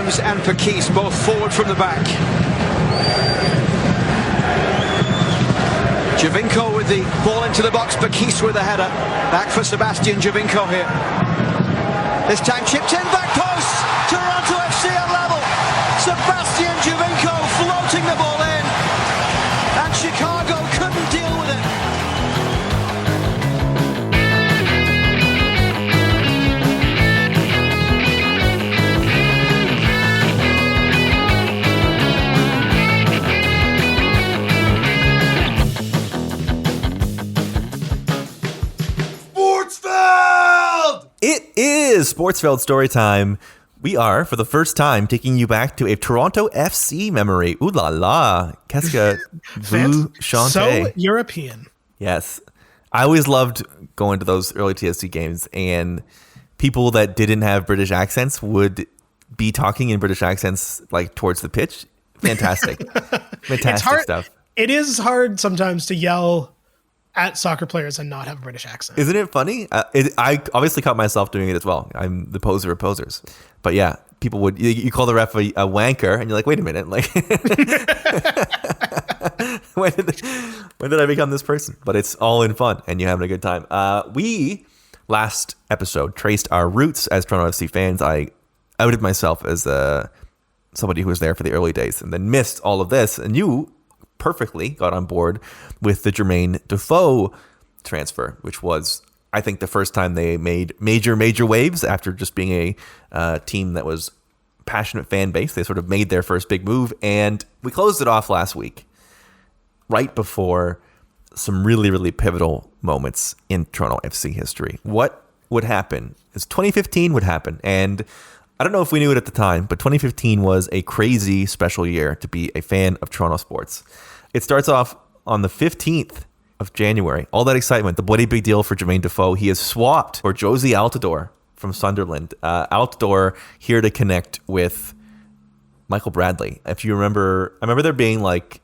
Williams and Pakis both forward from the back. Giovinco with the ball into the box, Pakis with the header. Back for Sebastian Giovinco here. This time chipped in, back post. Toronto FC at level. Sebastian Giovinco floating the ball in. And Chicago couldn't deal with it. It is Sportsfeld Storytime. We are, for the first time, taking you back to a Toronto FC memory. Ooh la la. Qu'est-ce que vous chantez? So European. Yes. I always loved going to those early TFC games, and people that didn't have British accents would be talking in British accents like towards the pitch. Fantastic. Fantastic stuff. It is hard sometimes to yell at soccer players and not have a British accent. Isn't it funny? I obviously caught myself doing it as well. I'm the poser of posers. But yeah, people would, you call the ref a wanker, and you're like, wait a minute, like, when did I become this person? But it's all in fun, and you're having a good time. We, last episode, traced our roots as Toronto FC fans. I outed myself as somebody who was there for the early days, and then missed all of this, and you perfectly got on board with the Jermaine Defoe transfer, which was, I think, the first time they made major waves after just being a team that was passionate fan base. They sort of made their first big move, and we closed it off last week, right before some really, really pivotal moments in Toronto FC history. What would happen is 2015 would happen, and I don't know if we knew it at the time, but 2015 was a crazy special year to be a fan of Toronto sports. It starts off on the 15th of January. All that excitement, the bloody big deal for Jermaine Defoe. He is swapped for Jozy Altidore from Sunderland. Altidore here to connect with Michael Bradley. If you remember, I remember there being like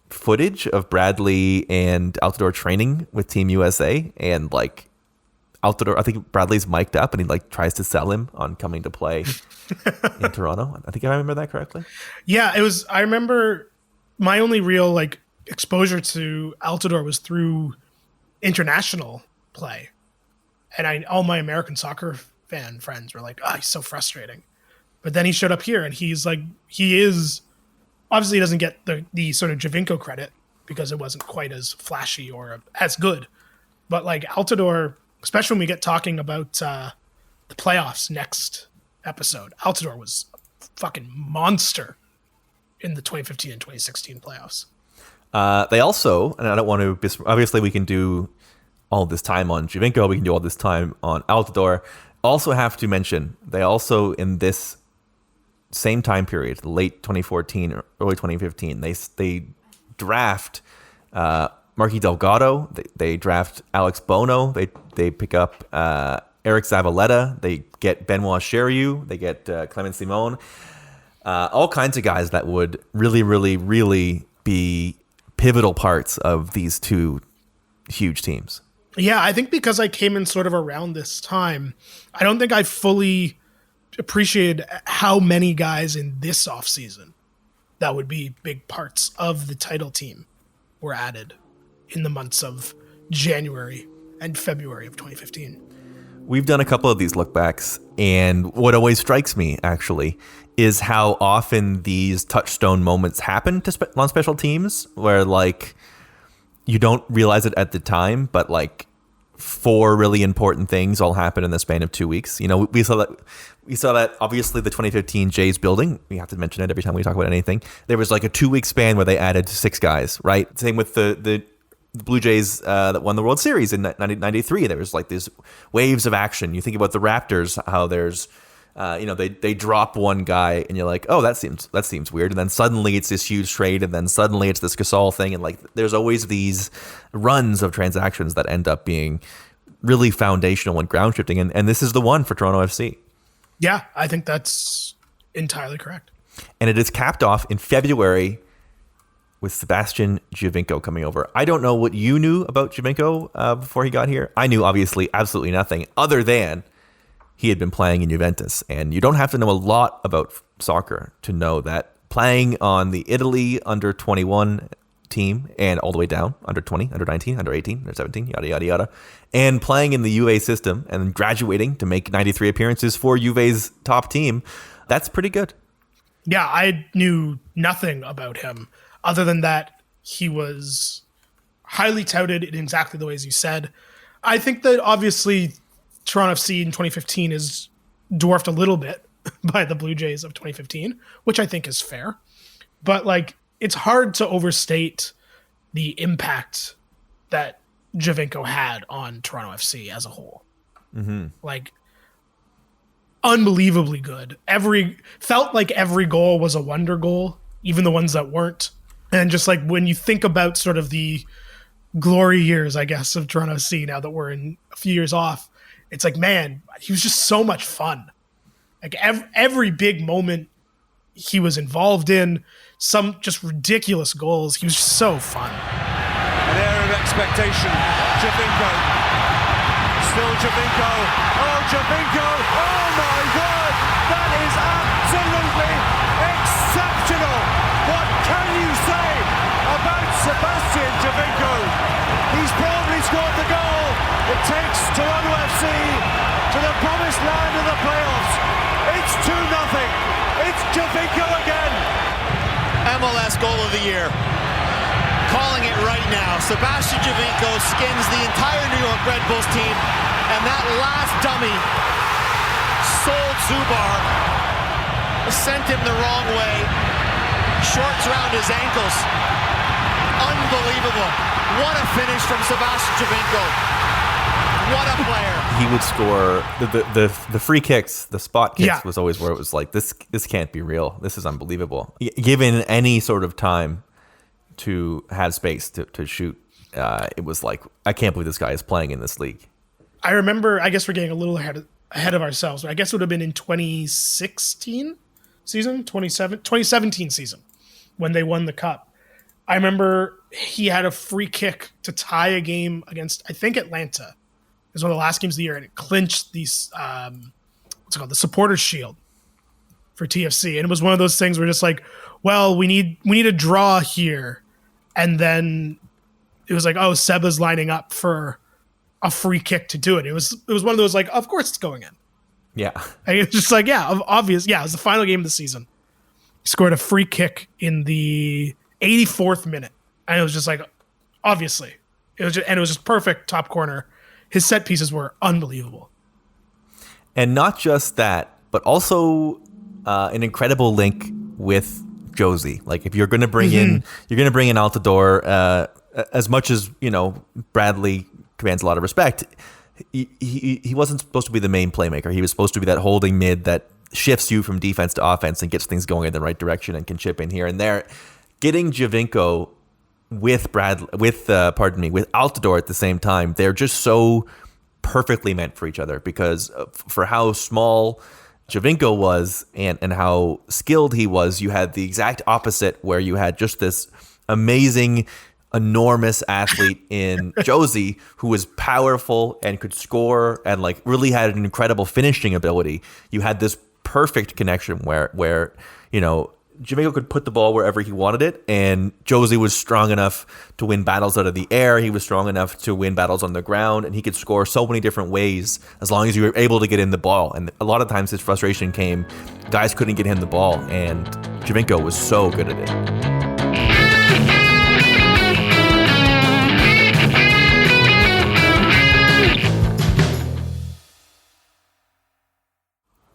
footage of Bradley and Altidore training with Team USA, and like Altidore, I think Bradley's mic'd up and he like tries to sell him on coming to play in Toronto. I think I remember that correctly. Yeah, it was. I remember my only real like exposure to Altidore was through international play, and all my American soccer fan friends were like, "Oh, he's so frustrating." But then he showed up here, and he is obviously he doesn't get the sort of Giovinco credit because it wasn't quite as flashy or as good, but like Altidore. Especially when we get talking about the playoffs next episode. Altidore was a fucking monster in the 2015 and 2016 playoffs. They also, and I don't want to, obviously we can do all this time on Giovinco, we can do all this time on Altidore. Also have to mention, they also, in this same time period, late 2014 or early 2015, they draft Marky Delgado, they draft Alex Bono, they pick up Eric Zavaleta, they get Benoit Cheyrou, they get Clement Simon, all kinds of guys that would really, really, really be pivotal parts of these two huge teams. Yeah, I think because I came in sort of around this time, I don't think I fully appreciated how many guys in this offseason that would be big parts of the title team were added in the months of January and February of 2015. We've done a couple of these look backs, and what always strikes me, actually, is how often these touchstone moments happen on special teams, where, like, you don't realize it at the time, but, like, 4 really important things all happen in the span of 2 weeks. You know, we saw that obviously the 2015 Jays building. We have to mention it every time we talk about anything. There was, like, a 2-week span where they added 6 guys, right? Same with the Blue Jays that won the World Series in 1993. There was like these waves of action. You think about the Raptors, how there's, they drop one guy and you're like, oh, that seems weird. And then suddenly it's this huge trade, and then suddenly it's this Gasol thing. And like, there's always these runs of transactions that end up being really foundational and ground shifting. And this is the one for Toronto FC. Yeah, I think that's entirely correct. And it is capped off in February with Sebastian Giovinco coming over. I don't know what you knew about Giovinco before he got here. I knew obviously absolutely nothing other than he had been playing in Juventus. And you don't have to know a lot about soccer to know that playing on the Italy under 21 team and all the way down, under 20, under 19, under 18, under 17, yada, yada, yada, and playing in the Juve system and graduating to make 93 appearances for Juve's top team, that's pretty good. Yeah, I knew nothing about him other than that he was highly touted in exactly the ways you said. I think that obviously Toronto FC in 2015 is dwarfed a little bit by the Blue Jays of 2015, which I think is fair. But like, it's hard to overstate the impact that Giovinco had on Toronto FC as a whole. Mm-hmm. Like, unbelievably good. Felt like every goal was a wonder goal, even the ones that weren't. And just like when you think about sort of the glory years, I guess, of Toronto FC, now that we're in a few years off, it's like, man, he was just so much fun. Like every big moment he was involved in, some just ridiculous goals. He was just so fun. An air of expectation. Giovinco. Still Giovinco. Oh, Giovinco. Oh, my word. That is absolutely exceptional. What can you say about Sebastian Giovinco? He's probably scored the goal it takes Toronto FC to the promised land of the playoffs. It's 2-0. It's Giovinco again. MLS goal of the year. Calling it right now. Sebastian Giovinco skins the entire New York Red Bulls team, and that last dummy sold Zubar, sent him the wrong way. Shorts around his ankles. Unbelievable. What a finish from Sebastian Giovinco. What a player. He would score the free kicks, the spot kicks was always where it was like, this can't be real. This is unbelievable. Given any sort of time to have space to shoot, it was like, I can't believe this guy is playing in this league. I remember, I guess we're getting a little ahead of ourselves. I guess it would have been in 2016 season, 2017 season when they won the cup. I remember he had a free kick to tie a game against, I think, Atlanta. It was one of the last games of the year, and it clinched these, what's it called, the Supporters Shield for TFC. And it was one of those things where just like, well, we need a draw here. And then it was like, oh, Seba's lining up for a free kick to do it. It was one of those like, of course it's going in. Yeah. And it was just like, yeah, obvious. Yeah, it was the final game of the season. He scored a free kick in the 84th minute. And it was just like, obviously. It was just perfect top corner. His set pieces were unbelievable. And not just that, but also an incredible link with Jozy. Like if you're going to bring in Altidore, as much as, Bradley commands a lot of respect, he wasn't supposed to be the main playmaker. He was supposed to be that holding mid that shifts you from defense to offense and gets things going in the right direction and can chip in here and there. Getting Giovinco with Altidore at the same time, they're just so perfectly meant for each other because for how small Giovinco was and how skilled he was, you had the exact opposite where you had just this amazing, enormous athlete in Jozy who was powerful and could score and like really had an incredible finishing ability. You had this perfect connection where Giovinco could put the ball wherever he wanted it, and Jozy was strong enough to win battles out of the air. He was strong enough to win battles on the ground, and he could score so many different ways as long as you were able to get in the ball. And a lot of times his frustration came, guys couldn't get him the ball, and Giovinco was so good at it.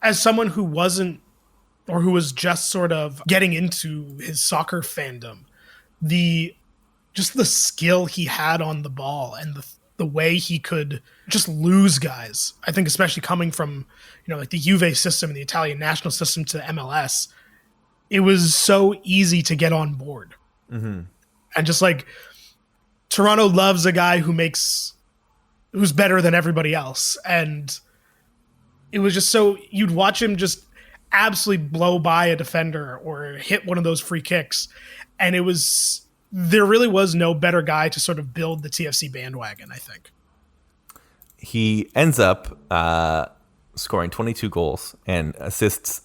As someone who wasn't, or who was just sort of getting into his soccer fandom, the skill he had on the ball and the way he could just lose guys. I think especially coming from, like the Juve system and the Italian national system to MLS, it was so easy to get on board. Mm-hmm. And just like Toronto loves a guy who's better than everybody else. And it was just so, you'd watch him just absolutely blow by a defender or hit one of those free kicks. And there really was no better guy to sort of build the TFC bandwagon, I think. He ends up scoring 22 goals and assists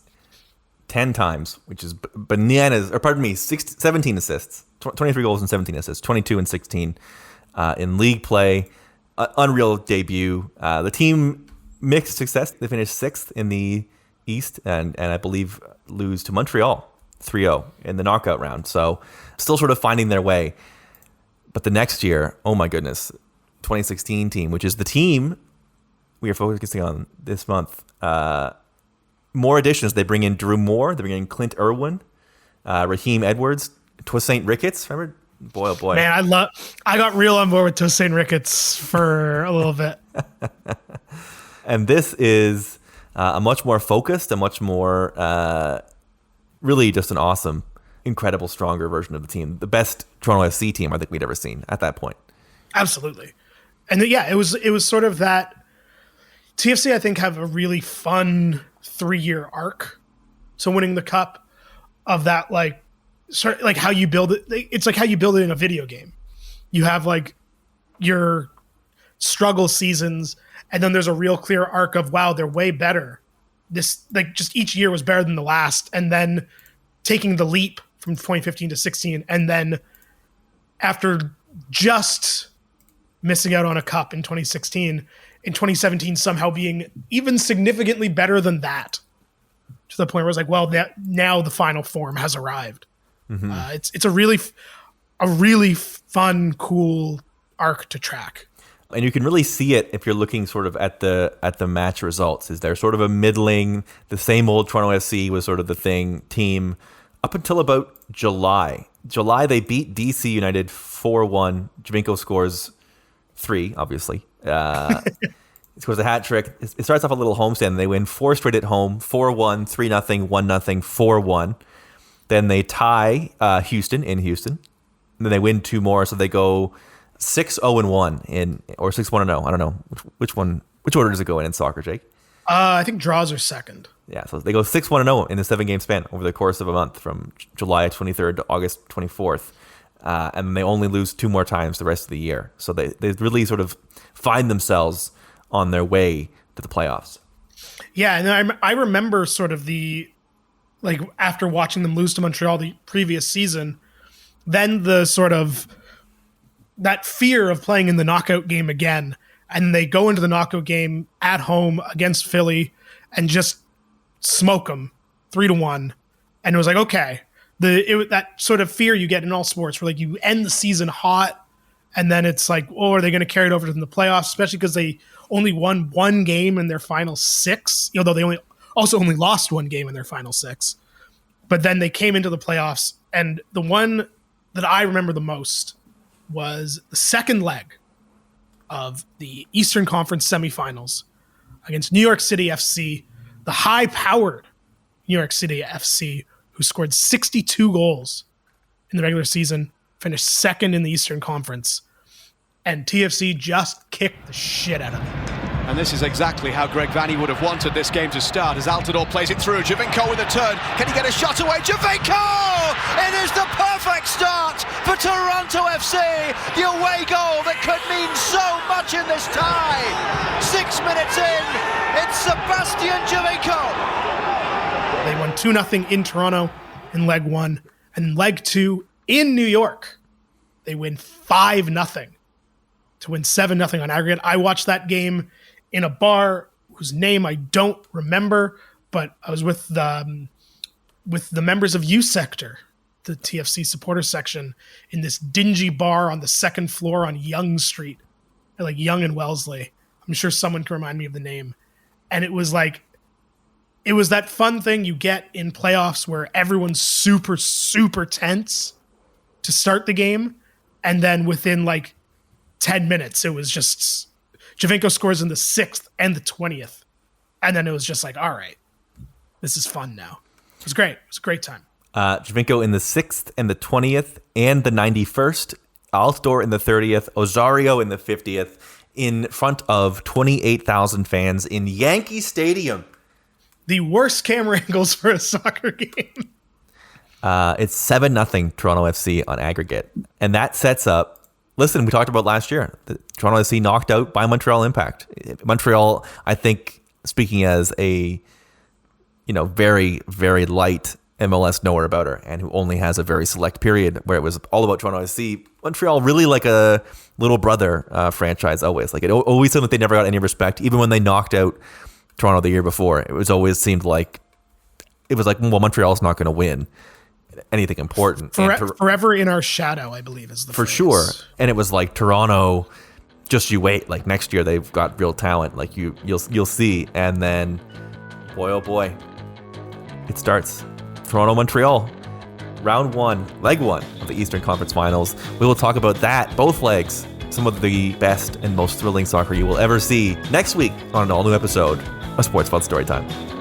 10 times, which is bananas. Or pardon me, 17 assists, 23 goals and 17 assists, 22 and 16 in league play. Unreal debut. The team mixed success. They finished 6th in the East and I believe lose to Montreal 3-0 in the knockout round. So still sort of finding their way. But the next year, oh my goodness, 2016 team, which is the team we are focusing on this month. More additions. They bring in Drew Moore. They bring in Clint Irwin, Raheem Edwards, Toussaint Ricketts. Remember? Boy, oh boy. Man, I got real on board with Toussaint Ricketts for a little bit. And this is a much more focused, a much more, really just an awesome, incredible, stronger version of the team. The best Toronto FC team I think we'd ever seen at that point. Absolutely. And yeah, it was sort of that. TFC, I think, have a really fun 3-year arc. So winning the cup of that, like how you build it. It's like how you build it in a video game. You have like your struggle seasons, and then there's a real clear arc of, wow, they're way better. This, like, just each year was better than the last, and then taking the leap from 2015 to 16, and then after just missing out on a cup in 2016, in 2017 somehow being even significantly better than that, to the point where it's like, well, now the final form has arrived. Mm-hmm. It's a really fun, cool arc to track. And you can really see it if you're looking sort of at the match results. Is there sort of a middling, the same old Toronto FC was sort of the team up until about July. July, they beat DC United 4-1. Giovinco scores 3, obviously. He scores a hat trick. It starts off a little homestand. They win 4 straight at home, 4-1, 3-0, 1-0, 4-1. Then they tie Houston in Houston. And then they win 2 more, so they go 6-0-1 or 6-1-0. I don't know which order does it go in soccer, Jake? I think draws are second. Yeah, so they go 6-1-0 in a 7-game span over the course of a month from July 23rd to August 24th. And they only lose 2 more times the rest of the year. So they really sort of find themselves on their way to the playoffs. Yeah, and I remember sort of after watching them lose to Montreal the previous season, then the sort of that fear of playing in the knockout game again, and they go into the knockout game at home against Philly and just smoke them 3-1. And it was like, okay, that sort of fear you get in all sports where like you end the season hot, and then it's like, oh, are they going to carry it over to the playoffs? Especially because they only won 1 game in their final 6, although they only lost 1 game in their final 6. But then they came into the playoffs, and the one that I remember the most was the second leg of the Eastern Conference semifinals against New York City FC, the high-powered New York City FC, who scored 62 goals in the regular season, finished second in the Eastern Conference, and TFC just kicked the shit out of them. And this is exactly how Greg Vanney would have wanted this game to start, as Altidore plays it through. Giovinco with a turn. Can he get a shot away? Giovinco! It is the perfect start for Toronto FC. The away goal that could mean so much in this tie. 6 minutes in, it's Sebastian Giovinco. They won 2-0 in Toronto in leg 1, and leg 2 in New York, they win 5-0 to win 7-0 on aggregate. I watched that game in a bar whose name I don't remember, but I was with the members of U Sector, the TFC supporter section, in this dingy bar on the 2nd floor on Yonge Street, like Yonge and Wellesley. I'm sure someone can remind me of the name. And it was that fun thing you get in playoffs where everyone's super, super tense to start the game. And then within 10 minutes, it was just Giovinco scores in the 6th and the 20th. And then it was just like, all right, this is fun now. It was great. It was a great time. Giovinco in the 6th and the 20th and the 91st. Altidore in the 30th. Osorio in the 50th. In front of 28,000 fans in Yankee Stadium. The worst camera angles for a soccer game. It's 7-0 Toronto FC on aggregate. And that sets up, listen, we talked about last year, the Toronto FC knocked out by Montreal Impact. Montreal, I think, speaking as a, very, very light MLS knower about her, and who only has a very select period where it was all about Toronto FC. Montreal really like a little brother franchise always. Like, it always seemed like they never got any respect, even when they knocked out Toronto the year before. It was always seemed like well, Montreal's not going to win anything important. Forever in our shadow, I believe, is the for phrase. Sure. And it was like, Toronto, just you wait. Like, next year they've got real talent. Like, you'll see. And then, boy oh boy, it starts. Toronto Montreal, round 1, leg 1 of the Eastern Conference Finals. We will talk about that, both legs, some of the best and most thrilling soccer you will ever see next week on an all new episode of Sportsfeld Storytime.